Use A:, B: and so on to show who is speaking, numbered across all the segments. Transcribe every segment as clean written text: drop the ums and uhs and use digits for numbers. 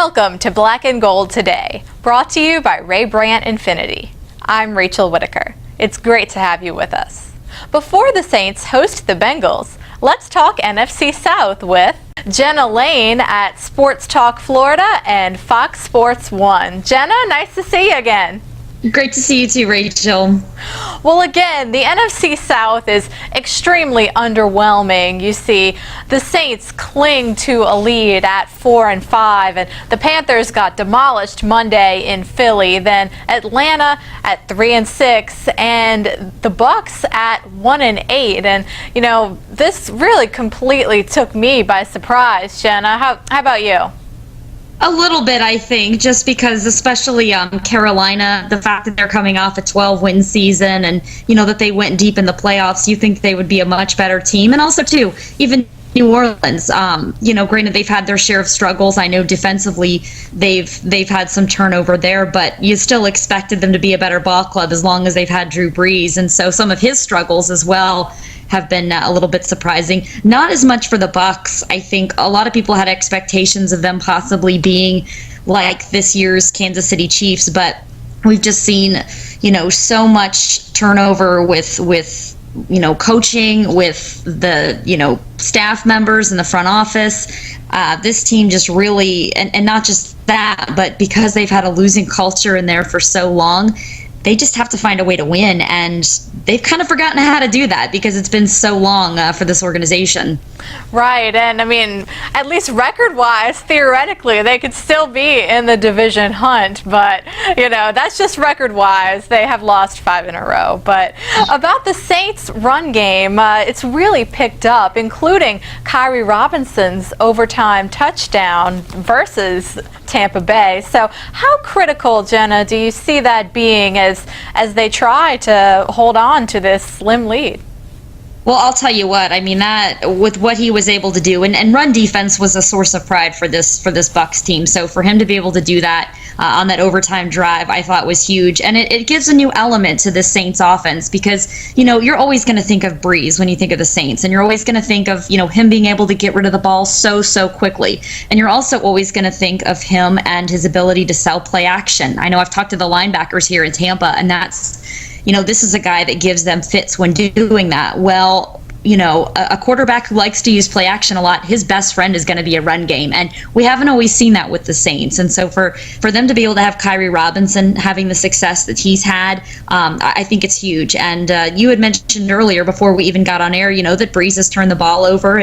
A: Welcome to Black and Gold Today, brought to you by Ray Brandt Infinity. I'm Rachel Whittaker. It's great to have you with us. Before the Saints host the Bengals, let's talk NFC South with Jenna Laine at Sports Talk Florida and Fox Sports 1. Jenna, nice to see you again.
B: Great to see you too, Rachel.
A: Well, again, the NFC South is extremely underwhelming. You see, the Saints cling to a lead at 4-5, and the Panthers got demolished Monday in Philly. Then Atlanta at 3-6, and the Bucks at 1-8. And you know, this really completely took me by surprise. Jenna, how about you?
B: A little bit, I think, just because especially Carolina, the fact that they're coming off a 12-win season and, you know, that they went deep in the playoffs, you think they would be a much better team. And also, too, even New Orleans, you know, granted, they've had their share of struggles. I know defensively they've had some turnover there, but you still expected them to be a better ball club as long as they've had Drew Brees. And so some of his struggles as well have been a little bit surprising. Not as much for the Bucks. I think a lot of people had expectations of them possibly being like this year's Kansas City Chiefs, but we've just seen, you know, so much turnover with you know, coaching, with the, you know, staff members in the front office. This team just really, and not just that, but because they've had a losing culture in there for so long, they just have to find a way to win, and they've kind of forgotten how to do that because it's been so long for this organization.
A: Right, and I mean, at least record-wise, theoretically, they could still be in the division hunt, but, you know, that's just record-wise. They have lost 5 in a row. But about the Saints' run game, it's really picked up, including Kyrie Robinson's overtime touchdown versus Tampa Bay. So how critical, Jenna, do you see that being as they try to hold on to this slim lead?
B: Well, I'll tell you what, I mean, that with what he was able to do, and run defense was a source of pride for this Bucks team. So for him to be able to do that on that overtime drive, I thought was huge. And it gives a new element to the Saints offense because, you know, you're always going to think of Brees when you think of the Saints, and you're always going to think of, you know, him being able to get rid of the ball so quickly. And you're also always going to think of him and his ability to sell play action. I know I've talked to the linebackers here in Tampa, and that's, you know, this is a guy that gives them fits when doing that. Well, you know, a quarterback who likes to use play action a lot, his best friend is going to be a run game. And we haven't always seen that with the Saints. And so for them to be able to have Kyrie Robinson having the success that he's had, I think it's huge. And you had mentioned earlier before we even got on air, you know, that Brees has turned the ball over.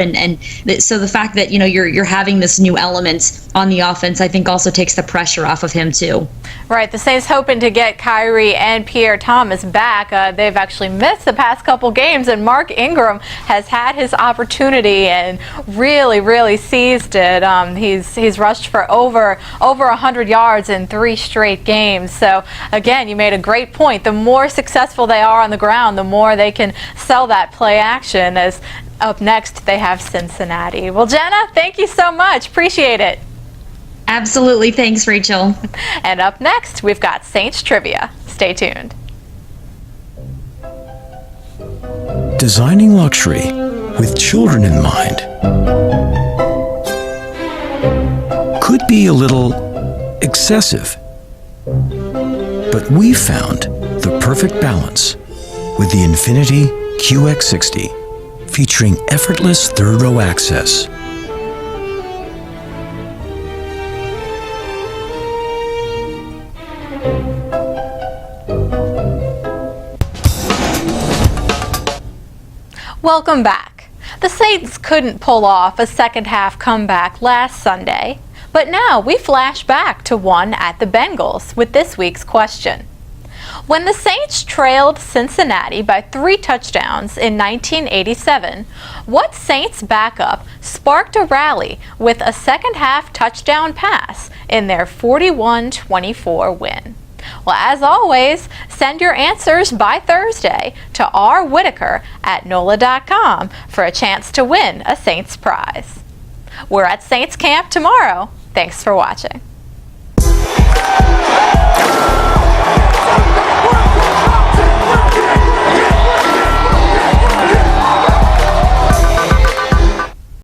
B: So the fact that, you know, you're having this new element on the offense, I think also takes the pressure off of him too.
A: Right. The Saints hoping to get Kyrie and Pierre Thomas back. They've actually missed the past couple games, and Mark Ingram has had his opportunity and really seized it. He's rushed for over 100 yards in 3 straight games. So again, you made a great point. The more successful they are on the ground, the more they can sell that play action. As up next, they have Cincinnati. Well, Jenna, thank you so much. Appreciate it.
B: Absolutely. Thanks, Rachel.
A: And up next, we've got Saints Trivia. Stay tuned.
C: Designing luxury with children in mind could be a little excessive, but we found the perfect balance with the Infinity QX60, featuring effortless third-row access.
A: Welcome back. The Saints couldn't pull off a second-half comeback last Sunday, but now we flash back to one at the Bengals with this week's question. When the Saints trailed Cincinnati by 3 touchdowns in 1987, what Saints backup sparked a rally with a second-half touchdown pass in their 41-24 win? Well, as always, send your answers by Thursday to Whittaker at NOLA.com for a chance to win a Saints prize. We're at Saints Camp tomorrow. Thanks for watching.